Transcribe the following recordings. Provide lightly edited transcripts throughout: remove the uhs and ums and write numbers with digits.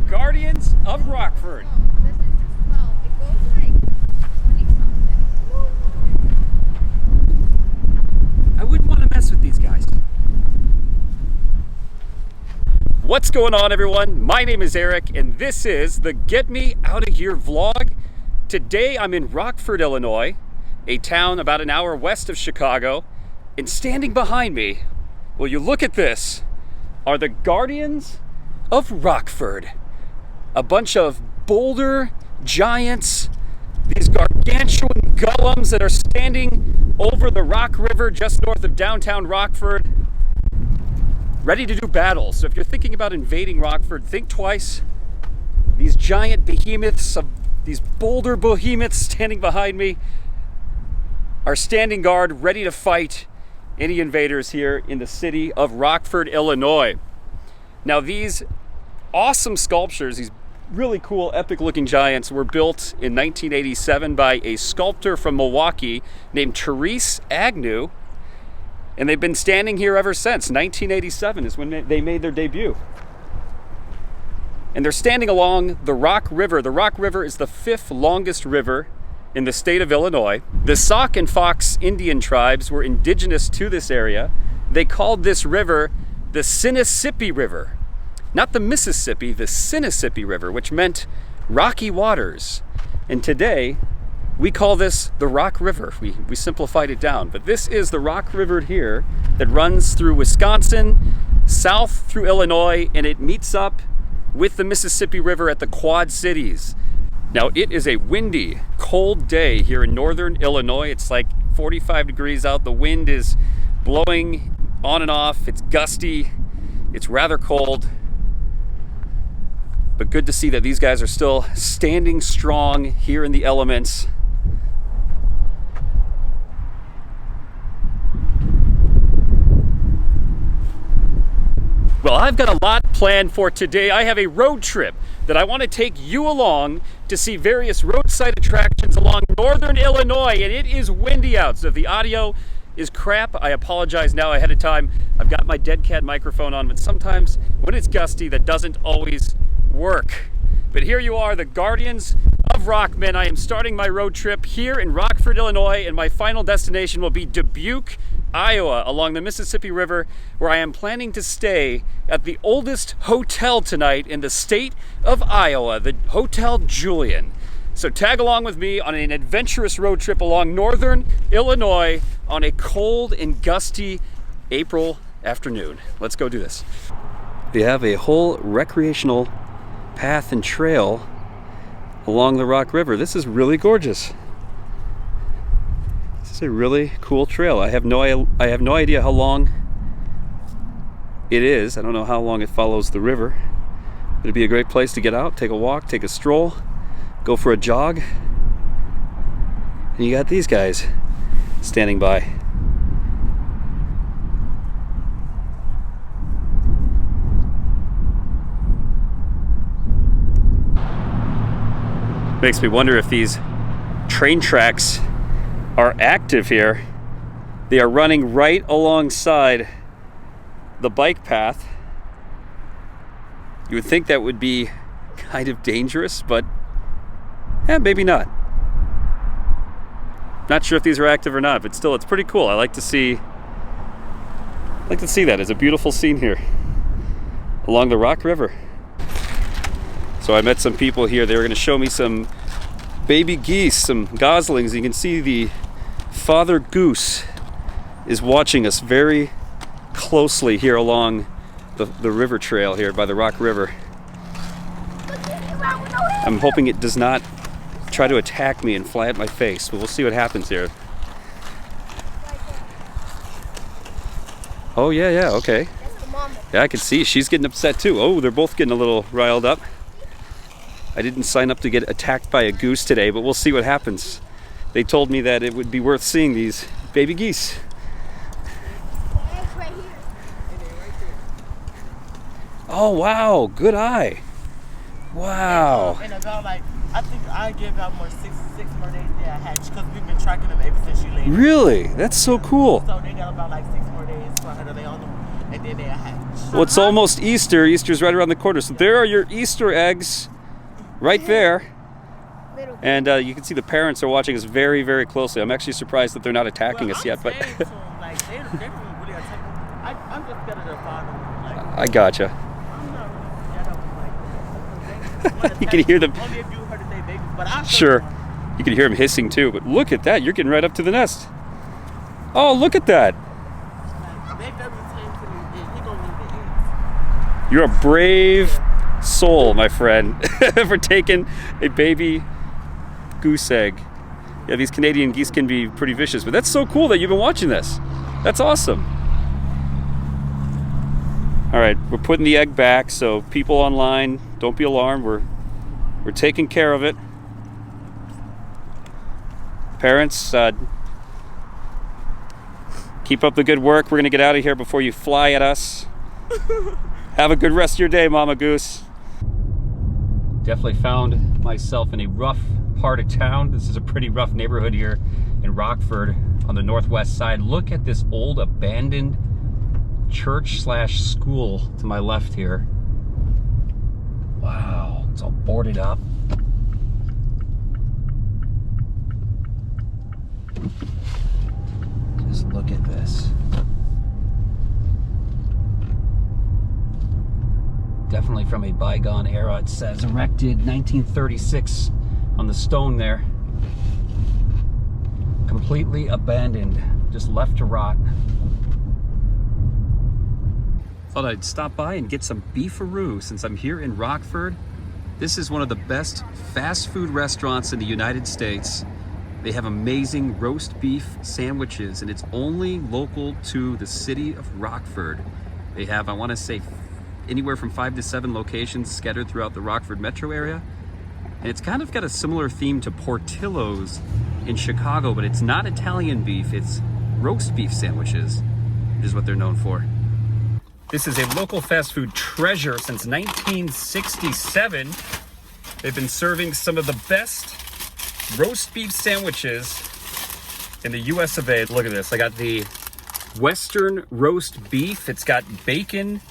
Guardians of Rockford. This is just 12. It goes like 20 something. I wouldn't want to mess with these guys. What's going on, everyone? My name is Eric, and this is the Get Me Out of Here vlog. Today I'm in Rockford, Illinois, a town about an hour west of Chicago, and standing behind me, will you look at this, are the Guardians of Rockford. A bunch of boulder giants, these gargantuan golems that are standing over the Rock River just north of downtown Rockford, ready to do battle. So if you're thinking about invading Rockford, think twice. These giant behemoths, these boulder behemoths standing behind me are standing guard, ready to fight any invaders here in the city of Rockford, Illinois. Now these awesome sculptures, these really cool epic looking giants, were built in 1987 by a sculptor from Milwaukee named Therese Agnew. And they've been standing here ever since. 1987 is when they made their debut. And they're standing along the Rock River. The Rock River is the 5th longest river in the state of Illinois. The Sauk and Fox Indian tribes were indigenous to this area. They called this river the Sinisippi River. Not the Mississippi, the Sinisippi River, which meant rocky waters. And today, we call this the Rock River. We simplified it down, but this is the Rock River here that runs through Wisconsin, south through Illinois, and it meets up with the Mississippi River at the Quad Cities. Now it is a windy, cold day here in northern Illinois. It's like 45 degrees out. The wind is blowing on and off. It's gusty. It's rather cold. But good to see that these guys are still standing strong here in the elements. Well, I've got a lot planned for today. I have a road trip that I want to take you along to see various roadside attractions along northern Illinois, and it is windy out, so if the audio is crap, I apologize now ahead of time. I've got my dead cat microphone on, but sometimes when it's gusty, that doesn't always work. But here you are, the Guardians of Rockmen. I am starting my road trip here in Rockford, Illinois, and my final destination will be Dubuque, Iowa, along the Mississippi River, where I am planning to stay at the oldest hotel tonight in the state of Iowa, the Hotel Julian. So tag along with me on an adventurous road trip along northern Illinois on a cold and gusty April afternoon. Let's go do this. We have a whole recreational path and trail along the Rock River. This is really gorgeous. This is a really cool trail. I have no idea how long it is. I don't know how long it follows the river. It'd be a great place to get out, take a walk, take a stroll, go for a jog. And you got these guys standing by. Makes me wonder if these train tracks are active here. They are running right alongside the bike path. You would think that would be kind of dangerous, but maybe not. Not sure if these are active or not, but still, it's pretty cool. I like to see that. It's a beautiful scene here along the Rock River. So I met some people here. They were going to show me some baby geese, some goslings. You can see the father goose is watching us very closely here along the river trail here by the Rock River. I'm hoping it does not try to attack me and fly at my face, but we'll see what happens here. Oh yeah, okay. Yeah, I can see she's getting upset too. Oh, they're both getting a little riled up. I didn't sign up to get attacked by a goose today, but we'll see what happens. They told me that it would be worth seeing these baby geese. Right here. Oh wow, good eye. Wow. And about I think I give about more six more days they hatch because we've been tracking them ever since you landed. Really? That's so cool. So they got about 6 more days for her to lay on them. and then they'll hatch. Well, it's almost Easter. Easter's right around the corner. So there are your Easter eggs right there. And you can see the parents are watching us very, very closely. I'm actually surprised that they're not attacking us yet. But I'm saying to them, like, they don't really attack them. I'm just better than father. Like, I gotcha. I'm not really that up like that. You can hear them. Only if you heard of their babies, but I'll show Sure. you. You can hear them hissing too. But look at that. You're getting right up to the nest. Oh, look at that. Like, they very tame to me. He gonna need the eggs. You're a brave soul, my friend, for taking a baby goose egg. Yeah, these Canadian geese can be pretty vicious, but that's so cool that you've been watching this. That's awesome. All right, we're putting the egg back, so people online, don't be alarmed. We're taking care of it. Parents, keep up the good work. We're gonna get out of here before you fly at us. Have a good rest of your day, Mama Goose. Definitely found myself in a rough part of town. This is a pretty rough neighborhood here in Rockford on the northwest side. Look at this old abandoned church/school to my left here. Wow, it's all boarded up. Just look at this. Definitely from a bygone era. It says erected 1936 on the stone there. Completely abandoned, just left to rot. Thought I'd stop by and get some Beefaroo since I'm here in Rockford. This is one of the best fast food restaurants in the United States. They have amazing roast beef sandwiches, and it's only local to the city of Rockford. They have, I want to say, anywhere from 5 to 7 locations scattered throughout the Rockford metro area. And it's kind of got a similar theme to Portillo's in Chicago, but it's not Italian beef, it's roast beef sandwiches, which is what they're known for. This is a local fast food treasure since 1967. They've been serving some of the best roast beef sandwiches in the US of A. Look at this, I got the Western roast beef. It's got bacon,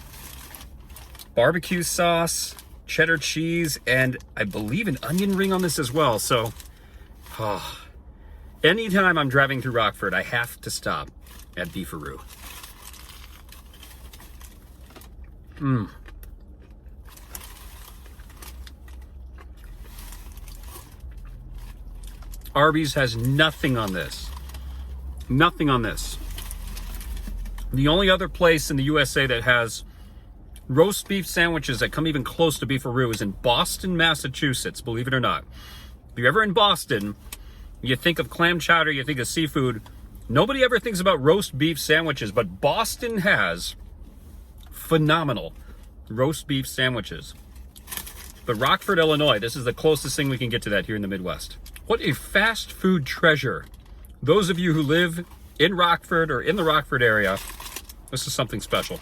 barbecue sauce, cheddar cheese, and I believe an onion ring on this as well. So, anytime I'm driving through Rockford, I have to stop at Beefaroo. Arby's has nothing on this. Nothing on this. The only other place in the USA that has roast beef sandwiches that come even close to Beefaroo is in Boston, Massachusetts, believe it or not. If you're ever in Boston, you think of clam chowder, you think of seafood. Nobody ever thinks about roast beef sandwiches, but Boston has phenomenal roast beef sandwiches. But Rockford, Illinois, this is the closest thing we can get to that here in the Midwest. What a fast food treasure. Those of you who live in Rockford or in the Rockford area, this is something special.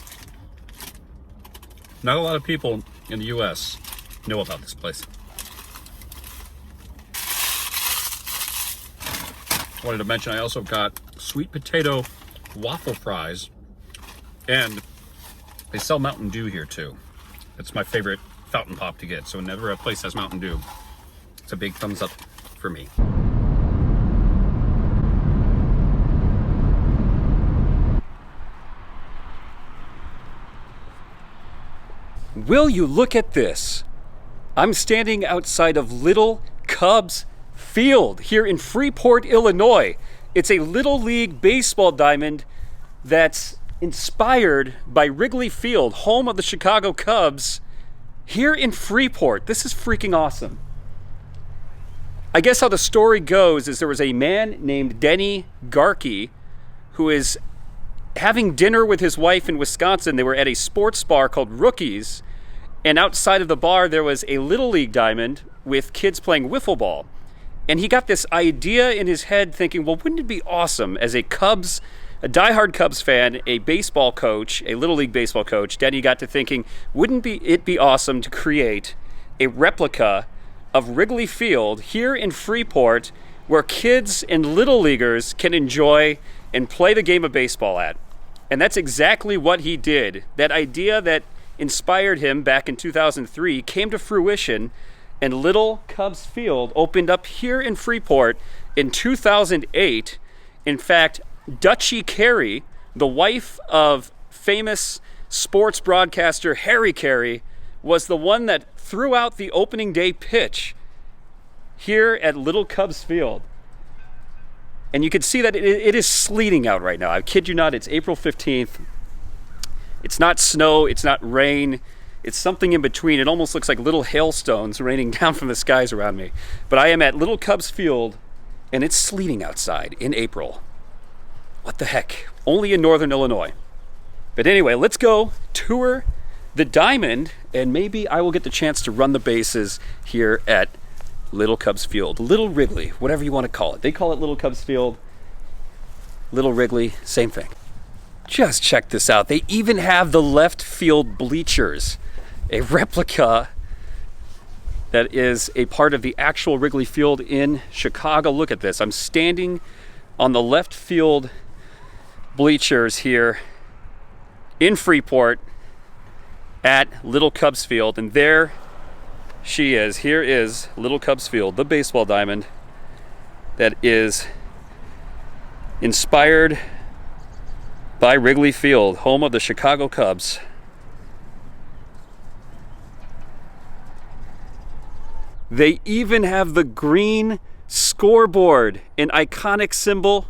Not a lot of people in the US know about this place. Wanted to mention I also got sweet potato waffle fries, and they sell Mountain Dew here too. It's my favorite fountain pop to get, so whenever a place has Mountain Dew, it's a big thumbs up for me. Will you look at this? I'm standing outside of Little Cubs Field here in Freeport, Illinois. It's a Little League baseball diamond that's inspired by Wrigley Field, home of the Chicago Cubs, here in Freeport. This is freaking awesome. I guess how the story goes is there was a man named Denny Garkey who is having dinner with his wife in Wisconsin. They were at a sports bar called Rookies, and outside of the bar there was a Little League diamond with kids playing wiffle ball. And he got this idea in his head thinking, well, wouldn't it be awesome as a diehard Cubs fan, a baseball coach, a Little League baseball coach, Denny got to thinking, wouldn't it be awesome to create a replica of Wrigley Field here in Freeport where kids and Little Leaguers can enjoy and play the game of baseball at? And that's exactly what he did. That idea that inspired him back in 2003 came to fruition, and Little Cubs Field opened up here in Freeport in 2008. In fact, Dutchie Carey, the wife of famous sports broadcaster Harry Carey, was the one that threw out the opening day pitch here at Little Cubs Field. And you can see that it is sleeting out right now. I kid you not, it's April 15th. It's not snow, it's not rain, it's something in between. It almost looks like little hailstones raining down from the skies around me. But I am at Little Cubs Field, and it's sleeting outside in April. What the heck? Only in Northern Illinois. But anyway, let's go tour the diamond, and maybe I will get the chance to run the bases here at Little Cubs Field. Little Wrigley, whatever you want to call it. They call it Little Cubs Field. Little Wrigley, same thing. Just check this out. They even have the left field bleachers, a replica that is a part of the actual Wrigley Field in Chicago. Look at this. I'm standing on the left field bleachers here in Freeport at Little Cubs Field, and there she is. Here is Little Cubs Field, the baseball diamond that is inspired by Wrigley Field, home of the Chicago Cubs. They even have the green scoreboard, an iconic symbol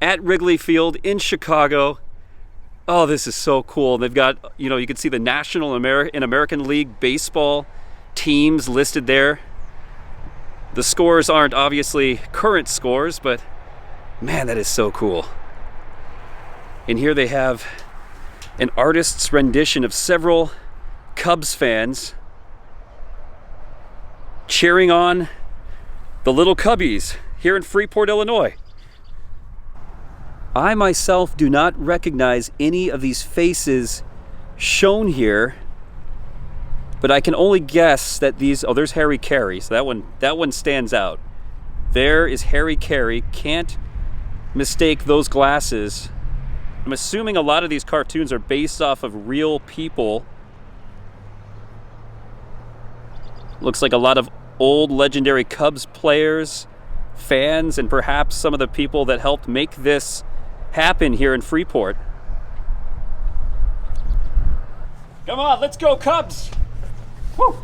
at Wrigley Field in Chicago. Oh, this is so cool. They've got, you can see the National and American League baseball teams listed there. The scores aren't obviously current scores, but man, that is so cool. And here they have an artist's rendition of several Cubs fans cheering on the Little Cubbies here in Freeport, Illinois. I myself do not recognize any of these faces shown here, but I can only guess that there's Harry Carey, so that one stands out. There is Harry Carey. Can't mistake those glasses. I'm assuming a lot of these cartoons are based off of real people. Looks like a lot of old legendary Cubs players, fans, and perhaps some of the people that helped make this happen here in Freeport. Come on, let's go Cubs! Woo!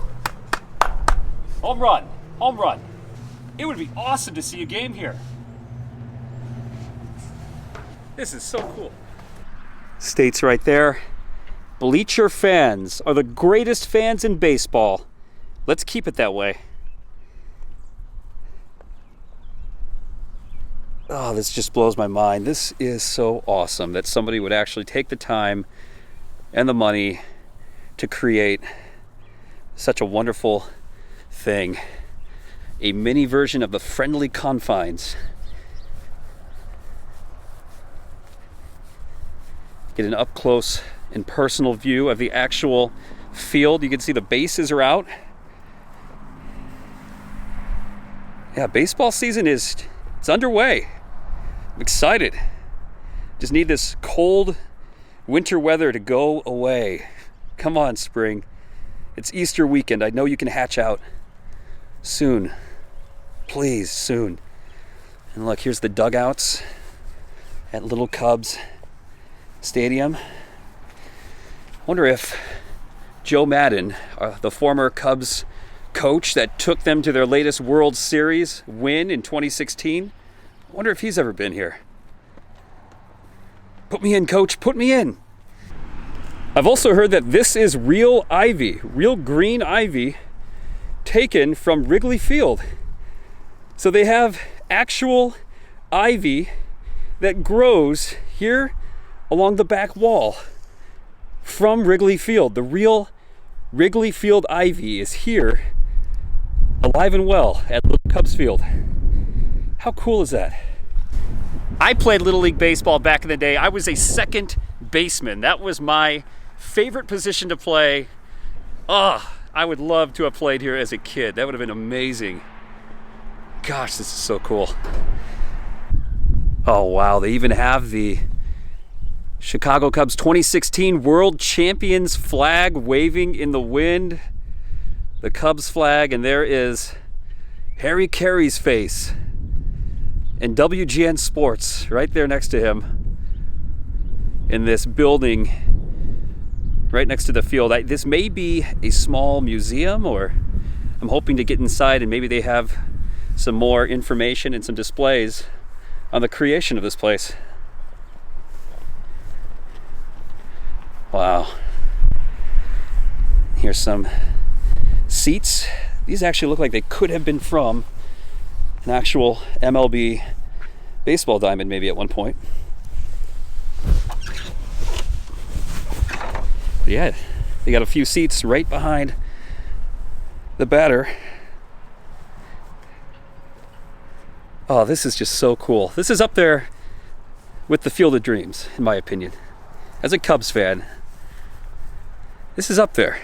Home run, home run. It would be awesome to see a game here. This is so cool. States right there. Bleacher fans are the greatest fans in baseball. Let's keep it that way. Oh, this just blows my mind. This is so awesome that somebody would actually take the time and the money to create such a wonderful thing. A mini version of the Friendly Confines. Get an up close and personal view of the actual field. You can see the bases are out. Yeah, baseball season it's underway. I'm excited. Just need this cold winter weather to go away. Come on, spring. It's Easter weekend. I know you can hatch out soon. Please, soon. And look, here's the dugouts at Little Cubs Stadium. I wonder if Joe Madden, the former Cubs coach that took them to their latest World Series win in 2016, I wonder if he's ever been here. Put me in, coach, put me in. I've also heard that this is real ivy, real green ivy taken from Wrigley Field. So they have actual ivy that grows here along the back wall from Wrigley Field. The real Wrigley Field ivy is here, alive and well at Little Cubs Field. How cool is that? I played Little League Baseball back in the day. I was a second baseman. That was my favorite position to play. I would love to have played here as a kid. That would have been amazing. Gosh, this is so cool. Oh wow, they even have the Chicago Cubs 2016 World Champions flag waving in the wind. The Cubs flag, and there is Harry Carey's face and WGN Sports right there next to him in this building right next to the field. This may be a small museum, or I'm hoping to get inside and maybe they have some more information and some displays on the creation of this place. Wow. Here's some seats. These actually look like they could have been from an actual MLB baseball diamond maybe at one point. But yeah, they got a few seats right behind the batter. Oh, this is just so cool. This is up there with the Field of Dreams, in my opinion. As a Cubs fan, this is up there.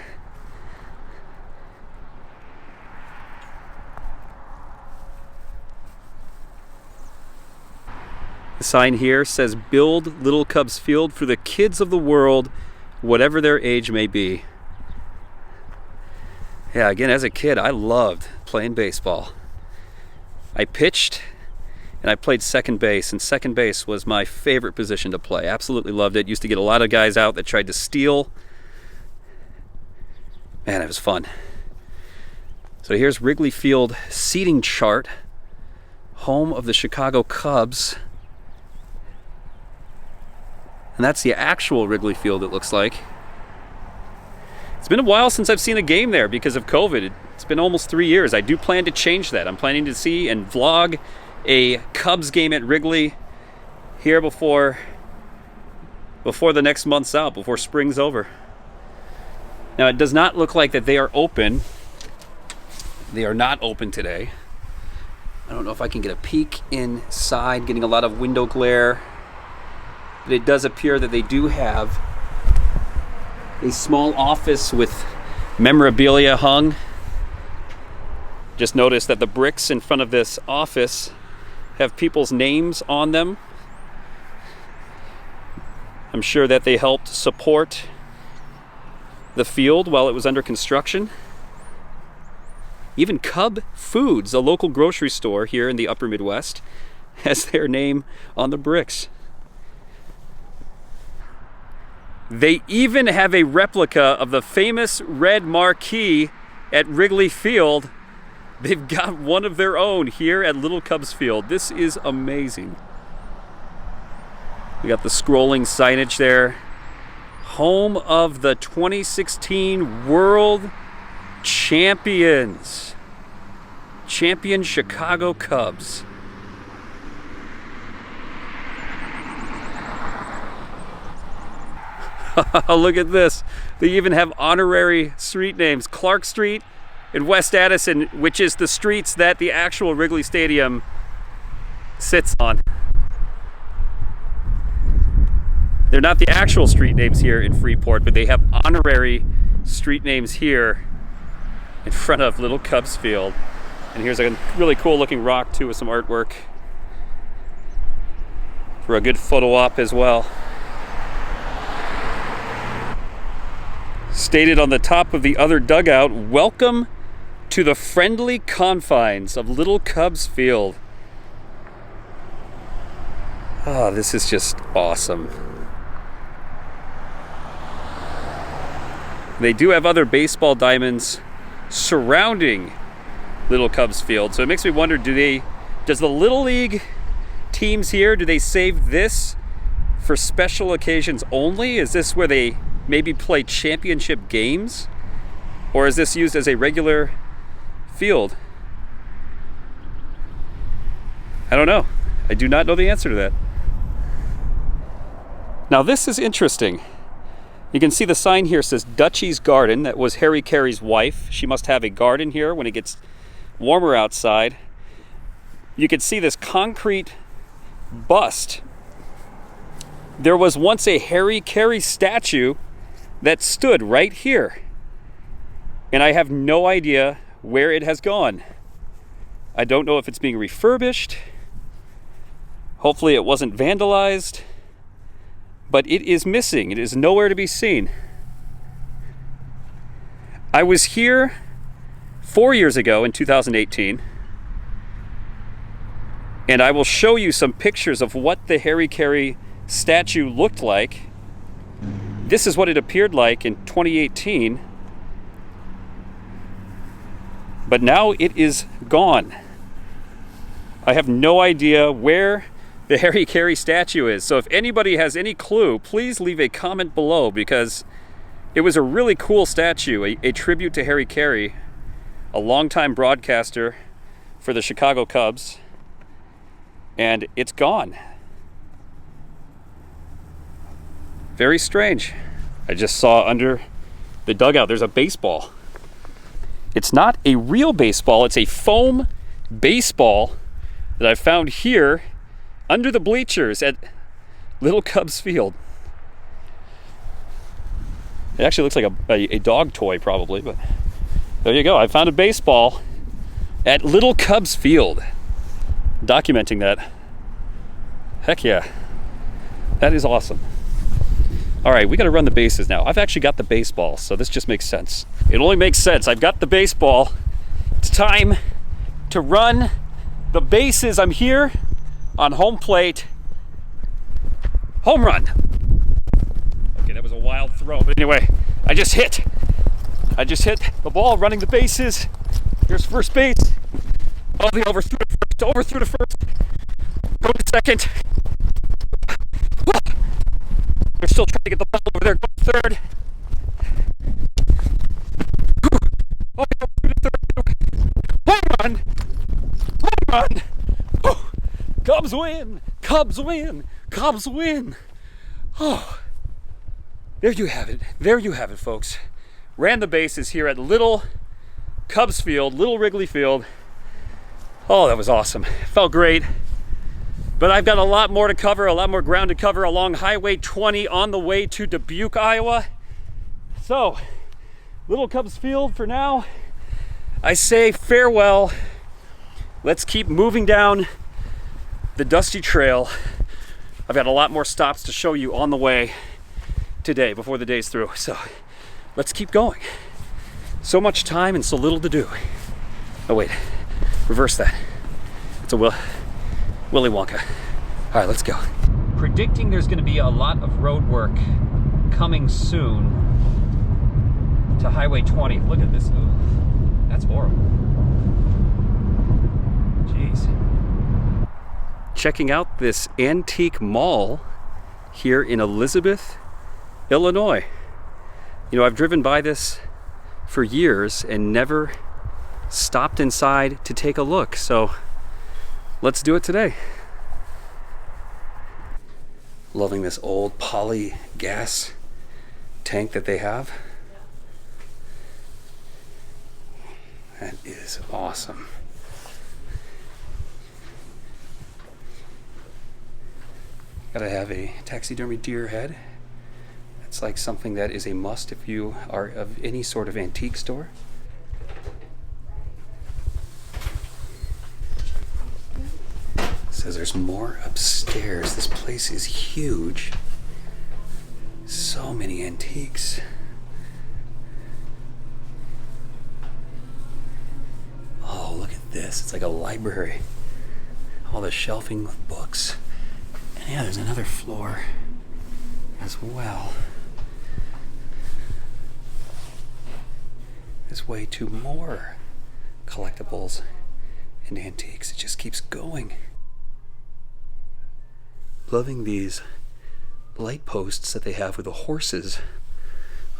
The sign here says, "Build Little Cubs Field for the kids of the world, whatever their age may be." Yeah, again, as a kid, I loved playing baseball. I pitched and I played second base, and second base was my favorite position to play. Absolutely loved it. Used to get a lot of guys out that tried to steal. Man, it was fun. So here's Wrigley Field seating chart, home of the Chicago Cubs. And that's the actual Wrigley Field, it looks like. It's been a while since I've seen a game there because of COVID. It's been almost 3 years. I do plan to change that. I'm planning to see and vlog a Cubs game at Wrigley here before the next month's out, before spring's over. Now, it does not look like that they are open. They are not open today. I don't know if I can get a peek inside, getting a lot of window glare. But it does appear that they do have a small office with memorabilia hung. Just noticed that the bricks in front of this office have people's names on them. I'm sure that they helped support the field while it was under construction. Even Cub Foods, a local grocery store here in the upper Midwest, has their name on the bricks. They even have a replica of the famous red marquee at Wrigley Field. They've got one of their own here at Little Cubs Field. This is amazing. We got the scrolling signage there. Home of the 2016 World Champions. Champion Chicago Cubs. Look at this. They even have honorary street names. Clark Street in West Addison, which is the streets that the actual Wrigley Stadium sits on. They're not the actual street names here in Freeport, but they have honorary street names here in front of Little Cubs Field. And here's a really cool looking rock too with some artwork for a good photo op as well. Stated on the top of the other dugout, "Welcome to the friendly confines of Little Cubs Field." Oh, this is just awesome. They do have other baseball diamonds surrounding Little Cubs Field, so it makes me wonder, does the Little League teams here, do they save this for special occasions only? Is this where they maybe play championship games? Or is this used as a regular field? I don't know. I do not know the answer to that. Now this is interesting. You can see the sign here says Dutchie's Garden. That was Harry Carey's wife. She must have a garden here when it gets warmer outside. You can see this concrete bust. There was once a Harry Carey statue that stood right here. And I have no idea where it has gone. I don't know if it's being refurbished. Hopefully it wasn't vandalized. but it is missing. It is nowhere to be seen. I was here 4 years ago in 2018, and I will show you some pictures of what the Harry Carey statue looked like. This is what it appeared like in 2018, but now it is gone. I have no idea where the Harry Carey statue is, so if anybody has any clue, please leave a comment below, because it was a really cool statue, a tribute to Harry Carey, a longtime broadcaster for the Chicago Cubs, and it's gone. Very strange. I just saw under the dugout there's a baseball. It's not a real baseball, it's a foam baseball that I found here under the bleachers at Little Cubs Field. It actually looks like a dog toy probably, but there you go. I found a baseball at Little Cubs Field. Documenting that. Heck yeah. That is awesome. All right, we got to run the bases now. I've actually got the baseball, so this just makes sense. It only makes sense. I've got the baseball. It's time to run the bases. I'm here on home plate. Home run. Okay, that was a wild throw, but anyway, I just hit the ball running the bases. Here's first base. Oh, the overthrew to first. Go to second. They're still trying to get the ball over there. Go to third. Oh, to third. Home run. Home run. Oh, Cubs win. Cubs win. Cubs win. Oh, there you have it. There you have it, folks. Ran the bases here at Little Cubs Field, Little Wrigley Field. Oh, that was awesome. Felt great. But I've got a lot more to cover, a lot more ground to cover along Highway 20 on the way to Dubuque, Iowa. So, Little Cubs Field for now. I say farewell. Let's keep moving down the dusty trail. I've got a lot more stops to show you on the way today before the day's through. So, let's keep going. So much time and so little to do. Oh wait, reverse that. It's a Willy Wonka. All right, let's go. Predicting there's going to be a lot of road work coming soon to Highway 20. Look at this. Ooh, that's horrible. Jeez. Checking out this antique mall here in Elizabeth, Illinois. You know, I've driven by this for years and never stopped inside to take a look. So let's do it today. Loving this old poly gas tank that they have. That is awesome. Gotta have a taxidermy deer head. It's like something that is a must if you are of any sort of antique store. Says there's more upstairs. This place is huge. So many antiques. Oh, look at this. It's like a library. All the shelving with books. And yeah, there's another floor as well. This way to more collectibles and antiques. It just keeps going. Loving these light posts that they have with the horses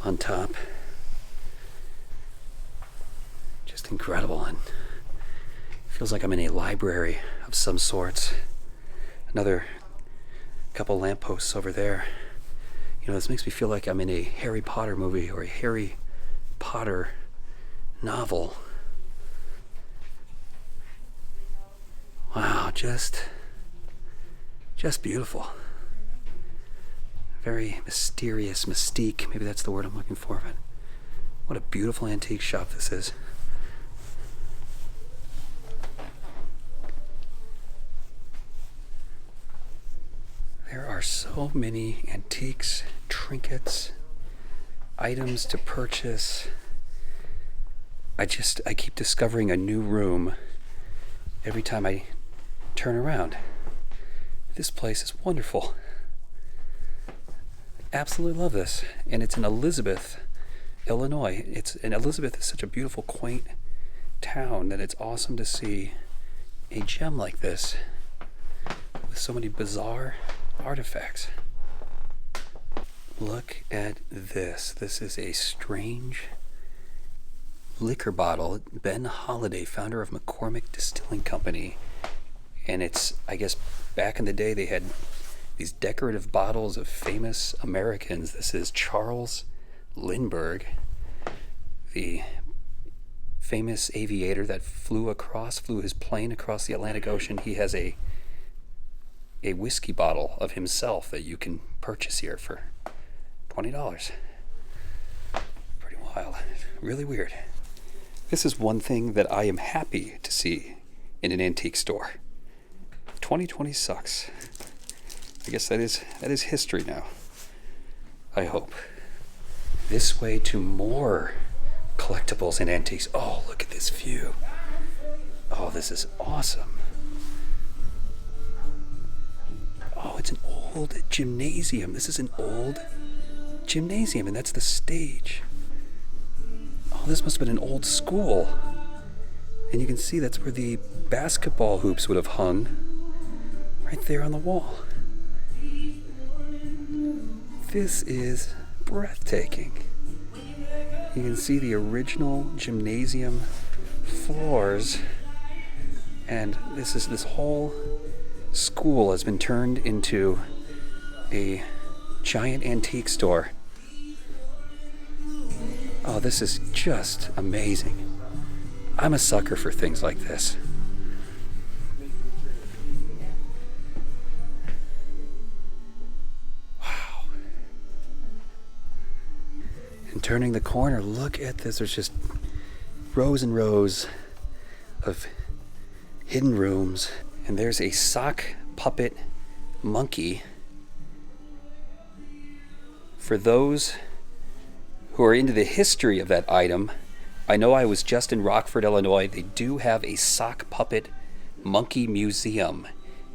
on top. Just incredible, and feels like I'm in a library of some sort. Another couple lampposts over there. You know, this makes me feel like I'm in a Harry Potter movie or a Harry Potter novel. Wow, just beautiful. Very mysterious, mystique. Maybe that's the word I'm looking for. But what a beautiful antique shop this is. There are so many antiques, trinkets, items to purchase. I keep discovering a new room every time I turn around. This place is wonderful. Absolutely love this. And it's in Elizabeth, Illinois. Elizabeth is such a beautiful, quaint town that it's awesome to see a gem like this with so many bizarre artifacts. Look at this. This is a strange liquor bottle. Ben Holliday, founder of McCormick Distilling Company. And it's, I guess, back in the day they had these decorative bottles of famous Americans. This is Charles Lindbergh, the famous aviator that flew his plane across the Atlantic Ocean. He has a whiskey bottle of himself that you can purchase here for $20. Pretty wild. Really weird. This is one thing that I am happy to see in an antique store. 2020 sucks. I guess that is history now. I hope. This way to more collectibles and antiques. Oh, look at this view. Oh, this is awesome. Oh, it's an old gymnasium. This is an old gymnasium, and that's the stage. Oh, this must have been an old school. And you can see that's where the basketball hoops would have hung. Right there on the wall. This is breathtaking. You can see the original gymnasium floors, and this whole school has been turned into a giant antique store. Oh, this is just amazing. I'm a sucker for things like this. Turning the corner, look at this. There's just rows and rows of hidden rooms. And there's a sock puppet monkey. For those who are into the history of that item, I know I was just in Rockford, Illinois. They do have a sock puppet monkey museum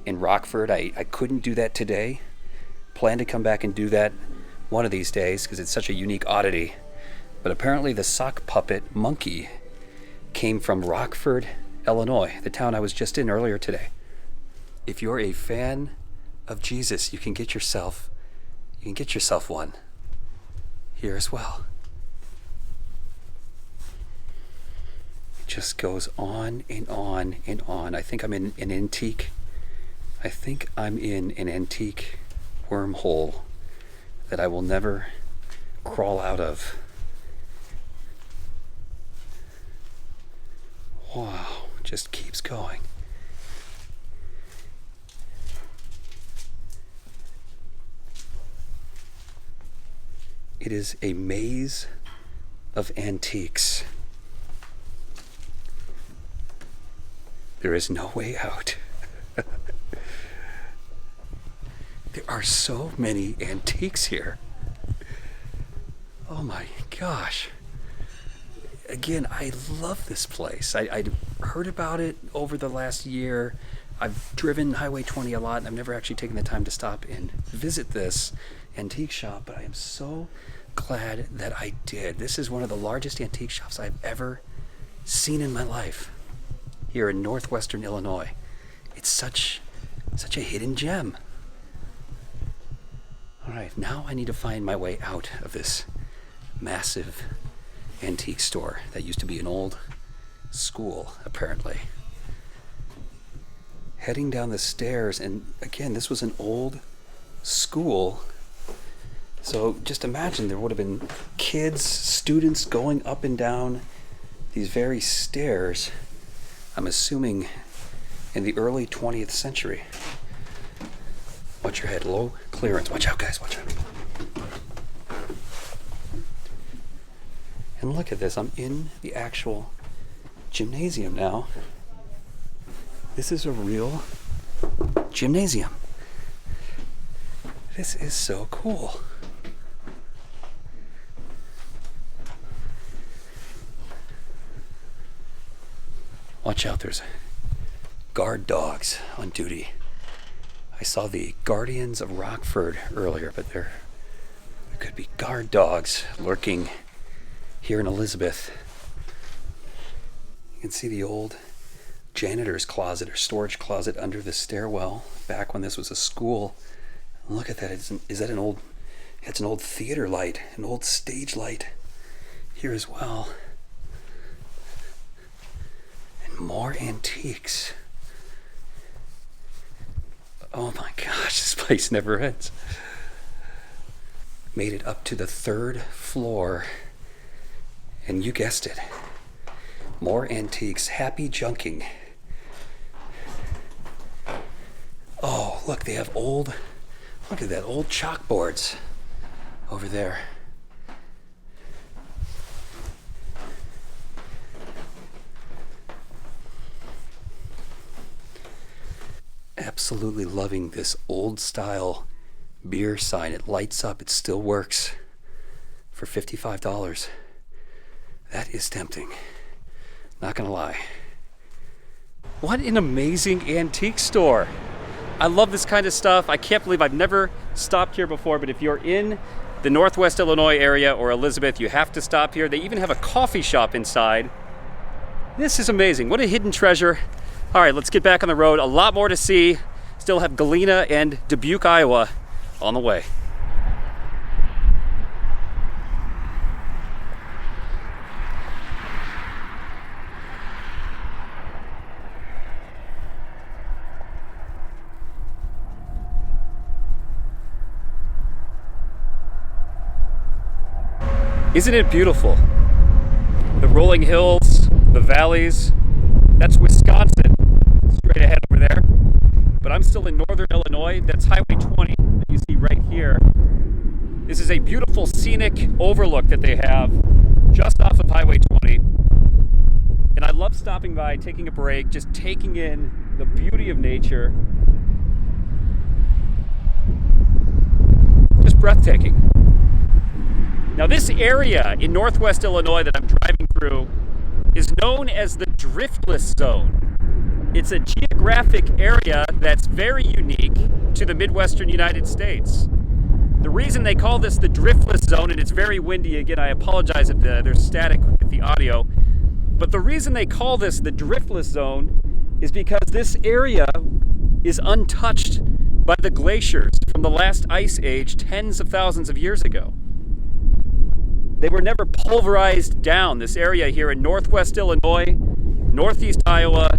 in Rockford. I couldn't do that today. Plan to come back and do that one of these days because it's such a unique oddity. But apparently the sock puppet monkey came from Rockford, Illinois, the town I was just in earlier today. If you're a fan of Jesus, you can get yourself one here as well. It just goes on and on and on. I think I'm in an antique wormhole that I will never crawl out of. Wow, just keeps going. It is a maze of antiques. There is no way out. There are so many antiques here. Oh my gosh. Again, I love this place. I'd heard about it over the last year. I've driven Highway 20 a lot, and I've never actually taken the time to stop and visit this antique shop, but I am so glad that I did. This is one of the largest antique shops I've ever seen in my life here in Northwestern Illinois. It's such a hidden gem. All right, now I need to find my way out of this massive antique store that used to be an old school, apparently. Heading down the stairs, and again, this was an old school. So just imagine there would have been kids, students going up and down these very stairs, I'm assuming in the early 20th century. Watch your head, low clearance. Watch out, guys, watch out. And look at this, I'm in the actual gymnasium now. This is a real gymnasium. This is so cool. Watch out, there's guard dogs on duty. I saw the Guardians of Rockford earlier, but there could be guard dogs lurking here in Elizabeth. You can see the old janitor's closet or storage closet under the stairwell back when this was a school. Look at that. Is that an old, it's an old theater light, an old stage light here as well. And more antiques. Oh my gosh, this place never ends. Made it up to the 3rd floor. And you guessed it. More antiques. Happy junking. Oh, look, they have old, look at that, old chalkboards over there. Absolutely loving this old style beer sign. It lights up, it still works for $55. That is tempting, not gonna lie. What an amazing antique store. I love this kind of stuff. I can't believe I've never stopped here before, but if you're in the Northwest Illinois area or Elizabeth, you have to stop here. They even have a coffee shop inside. This is amazing. What a hidden treasure. All right, let's get back on the road. A lot more to see. Still have Galena and Dubuque, Iowa on the way. Isn't it beautiful? The rolling hills, the valleys. That's Wisconsin, straight ahead over there. But I'm still in northern Illinois. That's Highway 20 that you see right here. This is a beautiful scenic overlook that they have just off of Highway 20. And I love stopping by, taking a break, just taking in the beauty of nature. Just breathtaking. Now this area in Northwest Illinois that I'm driving through is known as the Driftless Zone. It's a geographic area that's very unique to the Midwestern United States. The reason they call this the Driftless Zone, and it's very windy, again I apologize if there's static with the audio, but the reason they call this the Driftless Zone is because this area is untouched by the glaciers from the last ice age tens of thousands of years ago. They were never pulverized down. This area here in Northwest Illinois, Northeast Iowa,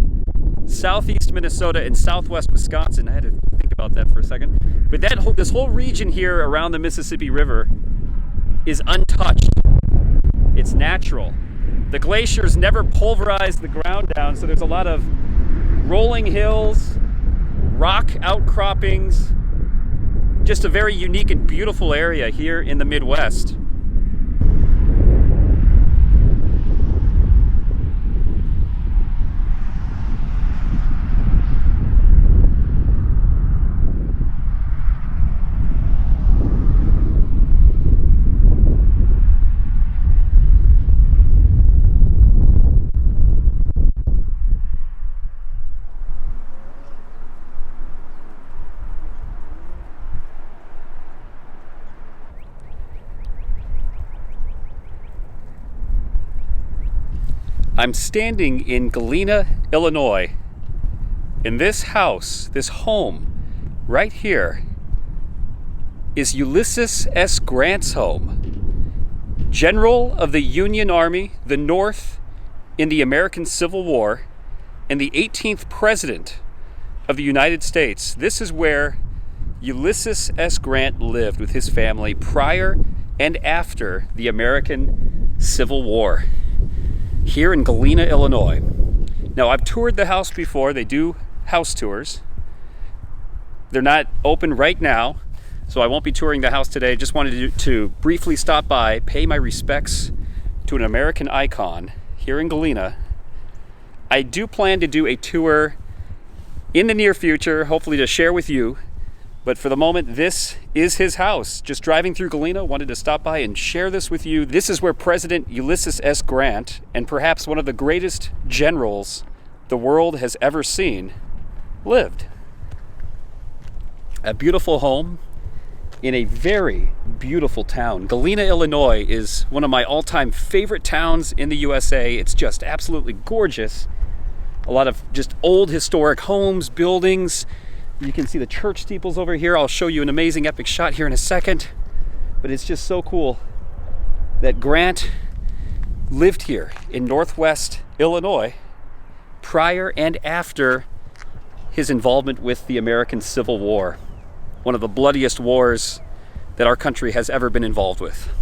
Southeast Minnesota, and Southwest Wisconsin. I had to think about that for a second. But this whole region here around the Mississippi River is untouched. It's natural. The glaciers never pulverized the ground down, so there's a lot of rolling hills, rock outcroppings, just a very unique and beautiful area here in the Midwest. I'm standing in Galena, Illinois. In this house, this home, right here, is Ulysses S. Grant's home. General of the Union Army, the North in the American Civil War, and the 18th President of the United States. This is where Ulysses S. Grant lived with his family prior and after the American Civil War. Here in Galena, Illinois. Now, I've toured the house before. They do house tours. They're not open right now, so I won't be touring the house today. Just wanted to briefly stop by, pay my respects to an American icon here in Galena. I do plan to do a tour in the near future, hopefully to share with you, But for the moment, this is his house. Just driving through Galena, wanted to stop by and share this with you. This is where President Ulysses S. Grant, and perhaps one of the greatest generals the world has ever seen, lived. A beautiful home in a very beautiful town. Galena, Illinois is one of my all-time favorite towns in the USA. It's just absolutely gorgeous. A lot of just old historic homes, buildings. You can see the church steeples over here. I'll show you an amazing epic shot here in a second. But it's just so cool that Grant lived here in Northwest Illinois prior and after his involvement with the American Civil War, one of the bloodiest wars that our country has ever been involved with.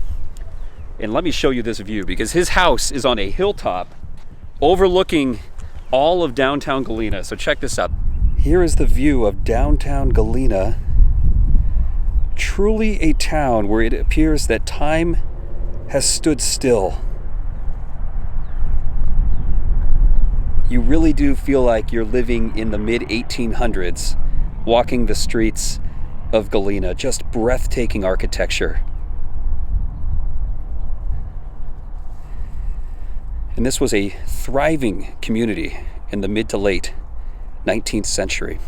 And let me show you this view, because his house is on a hilltop overlooking all of downtown Galena. So check this out. Here is the view of downtown Galena. Truly a town where it appears that time has stood still. You really do feel like you're living in the mid-1800s, walking the streets of Galena. Just breathtaking architecture. And this was a thriving community in the mid to late 19th century.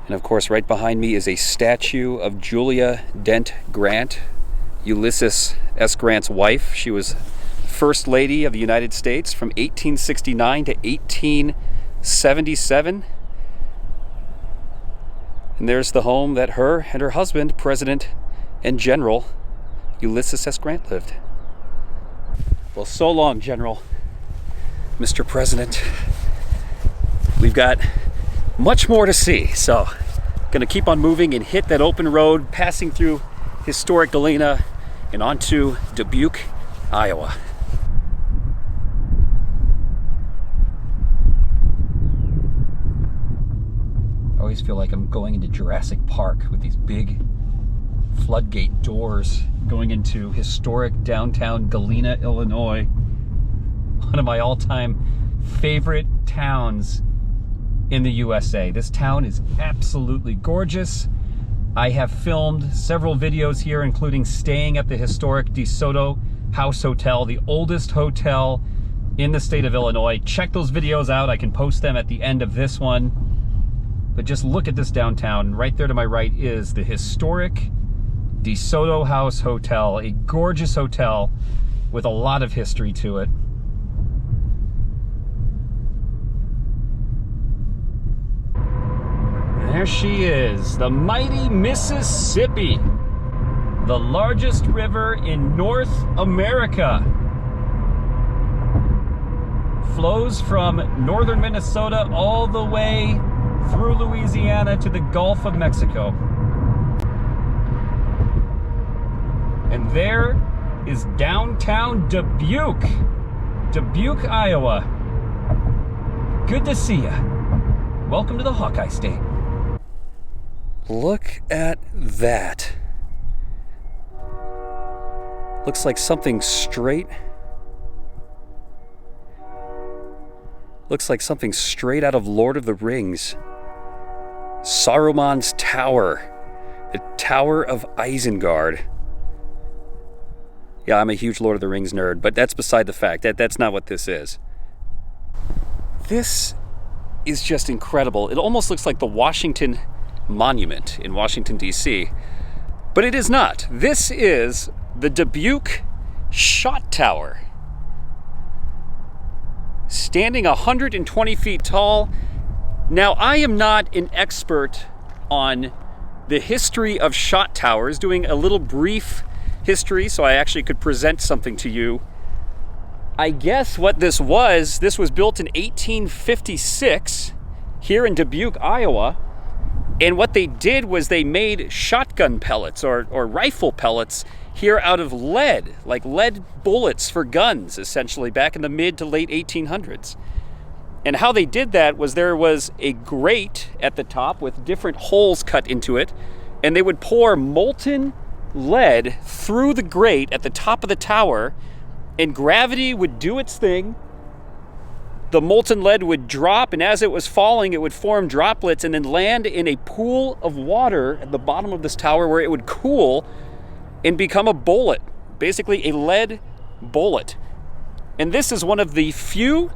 And of course, right behind me is a statue of Julia Dent Grant, Ulysses S. Grant's wife. She was First Lady of the United States from 1869 to 1877. And there's the home that her and her husband, President and General Ulysses S. Grant, lived. Well, so long, General, Mr. President. We've got much more to see, so gonna keep on moving and hit that open road, passing through historic Galena and onto Dubuque, Iowa. I always feel like I'm going into Jurassic Park with these big floodgate doors going into historic downtown Galena, Illinois. One of my all-time favorite towns in the USA. This town is absolutely gorgeous. I have filmed several videos here, including staying at the historic DeSoto House Hotel, the oldest hotel in the state of Illinois. Check those videos out. I can post them at the end of this one. But just look at this downtown. Right there to my right is the historic DeSoto House Hotel, a gorgeous hotel with a lot of history to it. There she is, the mighty Mississippi, the largest river in North America. Flows from northern Minnesota all the way through Louisiana to the Gulf of Mexico. And there is downtown Dubuque, Iowa. Good to see ya. Welcome to the Hawkeye State. Look at that. Looks like something straight. Looks like something straight out of Lord of the Rings. Saruman's Tower, the Tower of Isengard. Yeah, I'm a huge Lord of the Rings nerd, but that's beside the fact. That's not what this is. This is just incredible. It almost looks like the Washington Monument in Washington, D.C., but it is not. This is the Dubuque Shot Tower. Standing 120 feet tall. Now, I am not an expert on the history of shot towers, doing a little brief history so I actually could present something to you. I guess what this was built in 1856 here in Dubuque, Iowa. And what they did was they made shotgun pellets or rifle pellets here out of lead, like lead bullets for guns, essentially, back in the mid to late 1800s. And how they did that was there was a grate at the top with different holes cut into it, and they would pour molten lead through the grate at the top of the tower, and gravity would do its thing, the molten lead would drop, and as it was falling, it would form droplets and then land in a pool of water at the bottom of this tower where it would cool and become a bullet, basically a lead bullet. And this is one of the few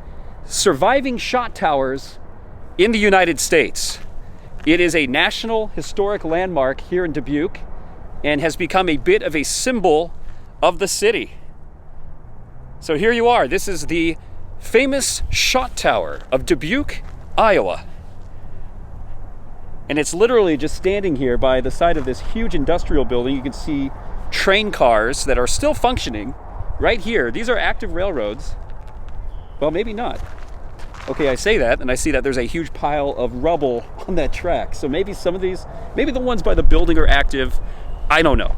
surviving shot towers in the United States. It is a National Historic Landmark here in Dubuque and has become a bit of a symbol of the city. So here you are. This is the famous Shot Tower of Dubuque, Iowa. And it's literally just standing here by the side of this huge industrial building. You can see train cars that are still functioning right here. These are active railroads. Well, maybe not. Okay, I say that, and I see that there's a huge pile of rubble on that track. So maybe some of these, maybe the ones by the building are active. I don't know.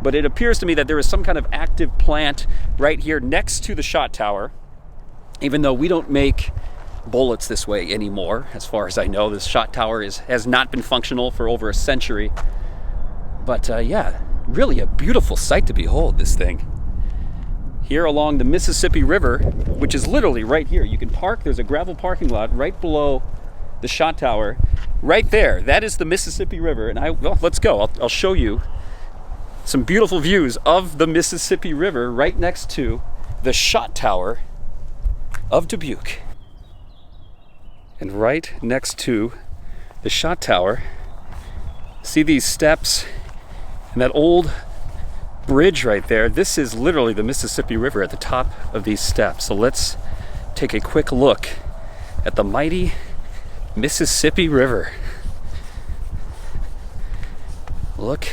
But it appears to me that there is some kind of active plant right here next to the Shot Tower. Even though we don't make bullets this way anymore, as far as I know, this Shot Tower has not been functional for over a century. But yeah, really a beautiful sight to behold, this thing. Here along the Mississippi River, which is literally right here. You can park, there's a gravel parking lot right below the Shot Tower. Right there, that is the Mississippi River. And well, let's go, I'll show you some beautiful views of the Mississippi River right next to the Shot Tower of Dubuque. And right next to the Shot Tower, see these steps and that old bridge right there. This is literally the Mississippi River at the top of these steps. So let's take a quick look at the mighty Mississippi River. Look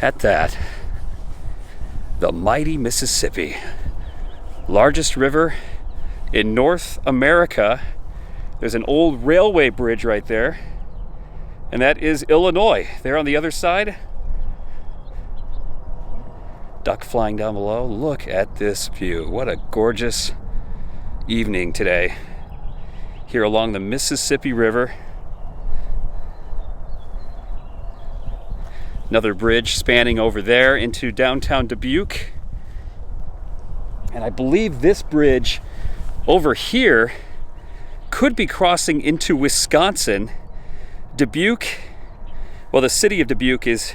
at that. The mighty Mississippi, largest river in North America. There's an old railway bridge right there, and that is Illinois. There on the other side. Duck flying down below. Look at this view. What a gorgeous evening today here along the Mississippi River. Another bridge spanning over there into downtown Dubuque. And I believe this bridge over here could be crossing into Wisconsin. Dubuque, well, the city of Dubuque is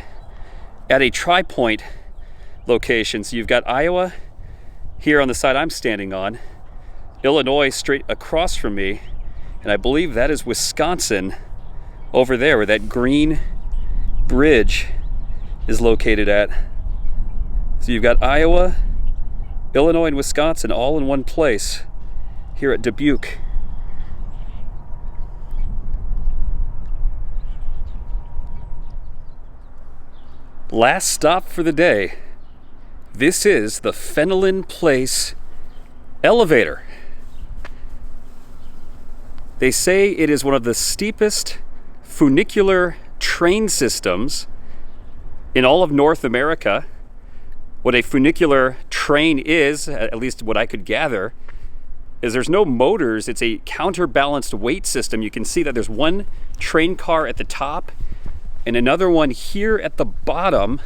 at a tri-point location. So you've got Iowa here on the side I'm standing on, Illinois straight across from me, and I believe that is Wisconsin over there where that green bridge is located at. So you've got Iowa, Illinois, and Wisconsin all in one place here at Dubuque. Last stop for the day. This is the Fenelon Place Elevator. They say it is one of the steepest funicular train systems in all of North America. What a funicular train is, at least what I could gather, is there's no motors. It's a counterbalanced weight system. You can see that there's one train car at the top and another one here at the bottom,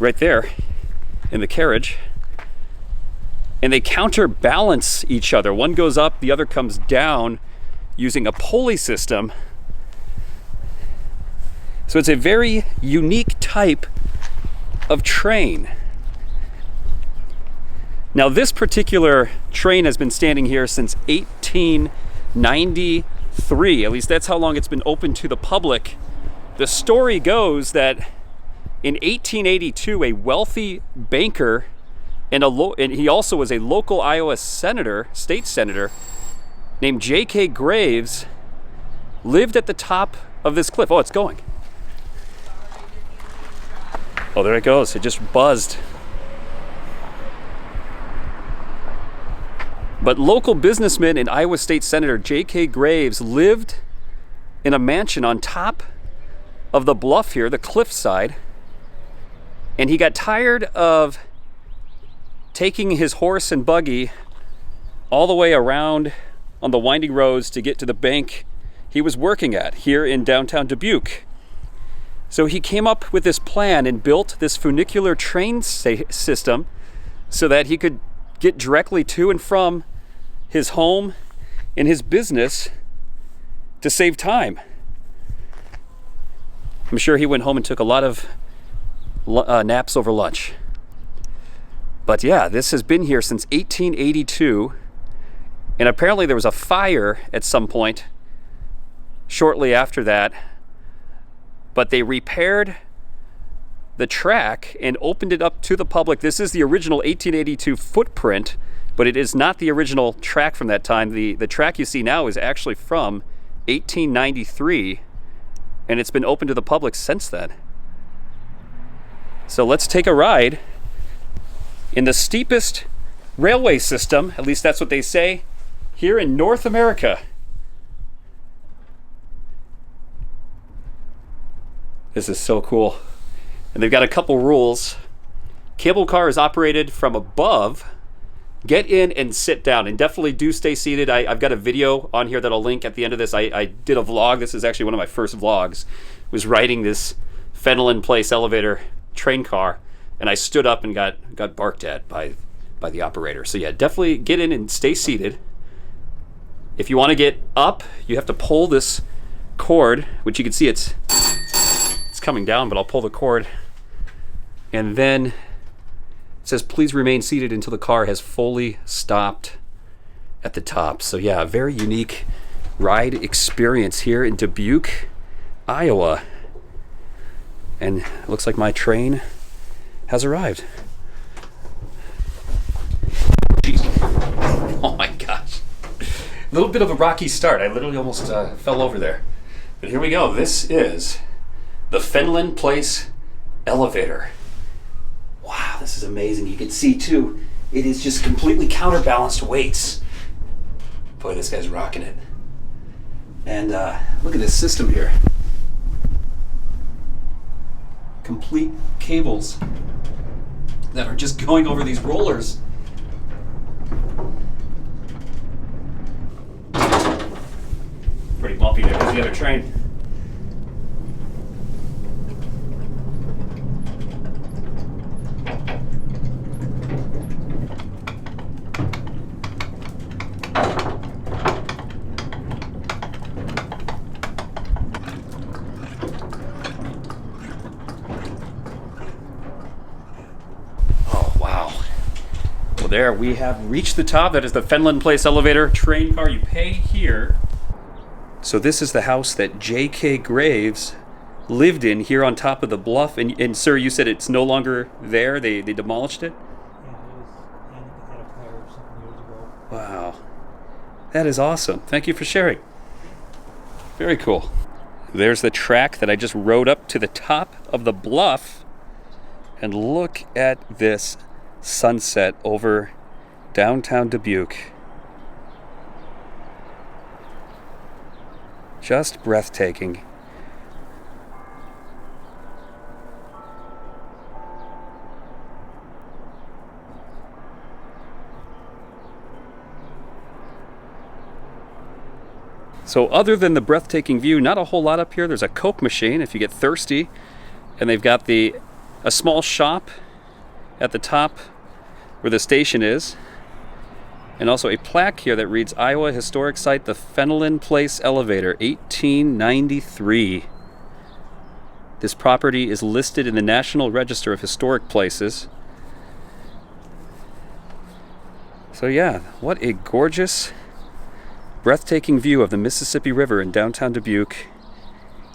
right there in the carriage. And they counterbalance each other. One goes up, the other comes down using a pulley system. So it's a very unique type of train. Now this particular train has been standing here since 1893. At least that's how long it's been open to the public. The story goes that in 1882, a wealthy banker and he also was a local Iowa senator, state senator, named J.K. Graves, lived at the top of this cliff. Oh, it's going. Oh, there it goes. It just buzzed. But local businessman and Iowa State Senator J.K. Graves lived in a mansion on top of the bluff here, the cliffside, and he got tired of taking his horse and buggy all the way around on the winding roads to get to the bank he was working at here in downtown Dubuque. So he came up with this plan and built this funicular train system so that he could get directly to and from his home and his business to save time. I'm sure he went home and took a lot of naps over lunch. But yeah, this has been here since 1882, and apparently there was a fire at some point shortly after that, but they repaired the track and opened it up to the public. This is the original 1882 footprint, but it is not the original track from that time. The track you see now is actually from 1893, and it's been open to the public since then. So let's take a ride in the steepest railway system, at least that's what they say, here in North America. This is so cool. And they've got a couple rules. Cable car is operated from above. Get in and sit down, and definitely do stay seated. I've got a video on here that I'll link at the end of this. I did a vlog. This is actually one of my first vlogs. Was riding this Fenelon Place Elevator train car, and I stood up and got barked at by the operator. So yeah, definitely get in and stay seated. If you want to get up, you have to pull this cord, which you can see it's coming down, but I'll pull the cord, and then it says please remain seated until the car has fully stopped at the top. So yeah, a very unique ride experience here in Dubuque, Iowa. And it looks like my train has arrived. Jeez. Oh my gosh. A little bit of a rocky start. I literally almost fell over there. But here we go. This is the Fenelon Place Elevator. Wow, this is amazing. You can see too, it is just completely counterbalanced weights. Boy, this guy's rocking it. And look at this system here. Complete cables that are just going over these rollers. Pretty bumpy there. There's the other train. There we have reached the top. That is the Fenelon Place Elevator train car. You pay here. So this is the house that J.K. Graves lived in here on top of the bluff. And sir, you said it's no longer there. They demolished it? Yeah, it was had a fire some years ago. Wow. That is awesome. Thank you for sharing. Very cool. There's the track that I just rode up to the top of the bluff. And look at this sunset over downtown Dubuque. Just breathtaking. So other than the breathtaking view, not a whole lot up here. There's a Coke machine if you get thirsty, and they've got a small shop at the top where the station is, and also a plaque here that reads Iowa Historic Site, the Fenelon Place Elevator, 1893. This property is listed in the National Register of Historic Places. So yeah, what a gorgeous, breathtaking view of the Mississippi River in downtown Dubuque,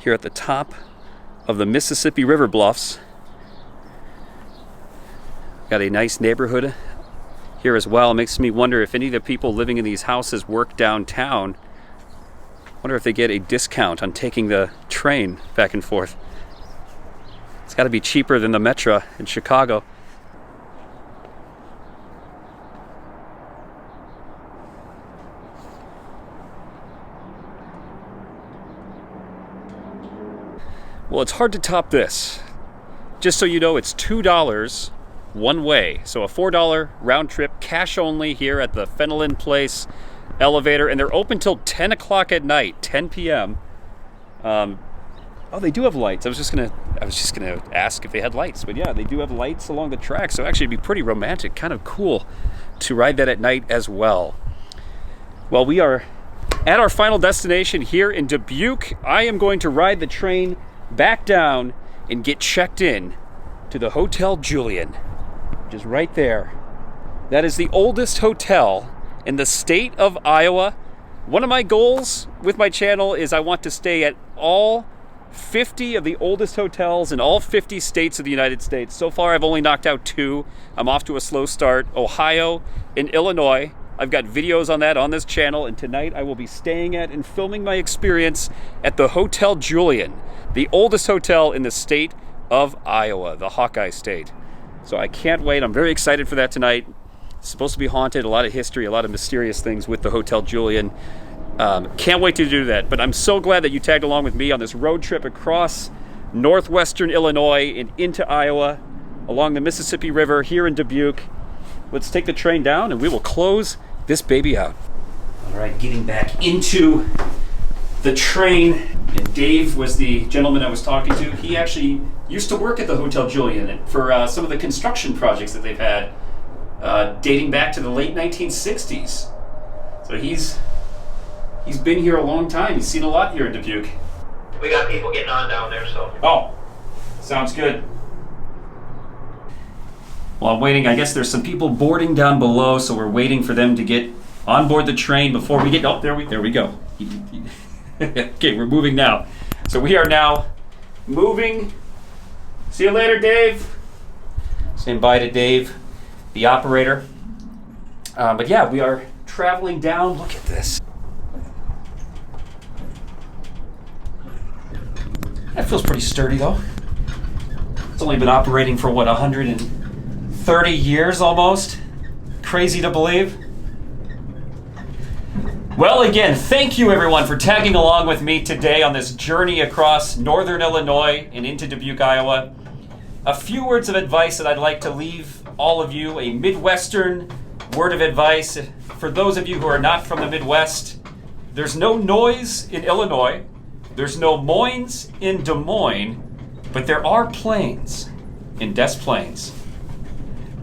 here at the top of the Mississippi River bluffs. Got a nice neighborhood here as well. It makes me wonder if any of the people living in these houses work downtown. Wonder if they get a discount on taking the train back and forth. It's got to be cheaper than the Metro in Chicago. Well, it's hard to top this. Just so you know, it's $2 one way. So a $4 round trip, cash only, here at the Fenelon Place Elevator. And they're open till 10 o'clock at night, 10 p.m. Oh, they do have lights. I was just gonna ask if they had lights. But yeah, they do have lights along the track. So actually it'd be pretty romantic, kind of cool to ride that at night as well. Well, we are at our final destination here in Dubuque. I am going to ride the train back down and get checked in to the Hotel Julian, which is right there. That is the oldest hotel in the state of Iowa. One of my goals with my channel is I want to stay at all 50 of the oldest hotels in all 50 states of the United States. So far, I've only knocked out 2. I'm off to a slow start. Ohio and Illinois. I've got videos on that on this channel, and tonight I will be staying at and filming my experience at the Hotel Julian, the oldest hotel in the state of Iowa, the Hawkeye State. So I can't wait. I'm very excited for that tonight. It's supposed to be haunted, a lot of history, a lot of mysterious things with the Hotel Julian. Can't wait to do that. But I'm so glad that you tagged along with me on this road trip across Northwestern Illinois and into Iowa, along the Mississippi River here in Dubuque. Let's take the train down and we will close this baby out. All right, getting back into the train. And Dave was the gentleman I was talking to. He actually used to work at the Hotel Julian for some of the construction projects that they've had dating back to the late 1960s. So he's been here a long time. He's seen a lot here in Dubuque. We got people getting on down there, so. Oh, sounds good. Well, I'm waiting. I guess there's some people boarding down below, so we're waiting for them to get on board the train before we get. Oh, there we go. Okay, we're moving now. So we are now moving. See you later, Dave. Saying bye to Dave, the operator. But yeah, we are traveling down. Look at this. That feels pretty sturdy, though. It's only been operating for, what, 130 years almost? Crazy to believe. Well, again, thank you, everyone, for tagging along with me today on this journey across northern Illinois and into Dubuque, Iowa. A few words of advice that I'd like to leave all of you, a Midwestern word of advice. For those of you who are not from the Midwest, there's no noise in Illinois. There's no Moines in Des Moines, but there are planes in Des Plaines.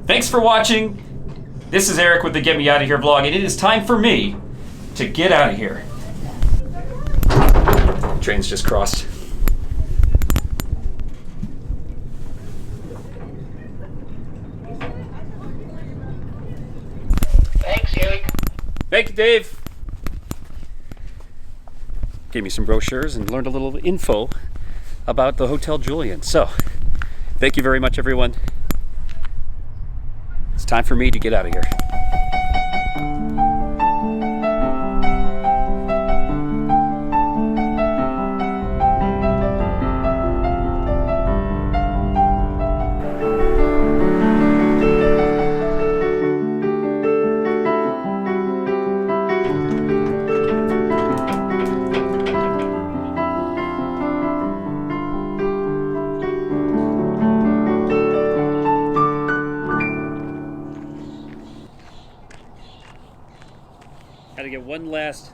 Thanks for watching. This is Eric with the Get Me Out of Here vlog, and it is time for me to get out of here. Train's just crossed. Thanks, Eric. Thank you, Dave. Gave me some brochures and learned a little info about the Hotel Julian. So, thank you very much, everyone. It's time for me to get out of here. Got to get one last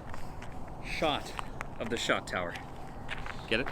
shot of the Shot Tower. Get it?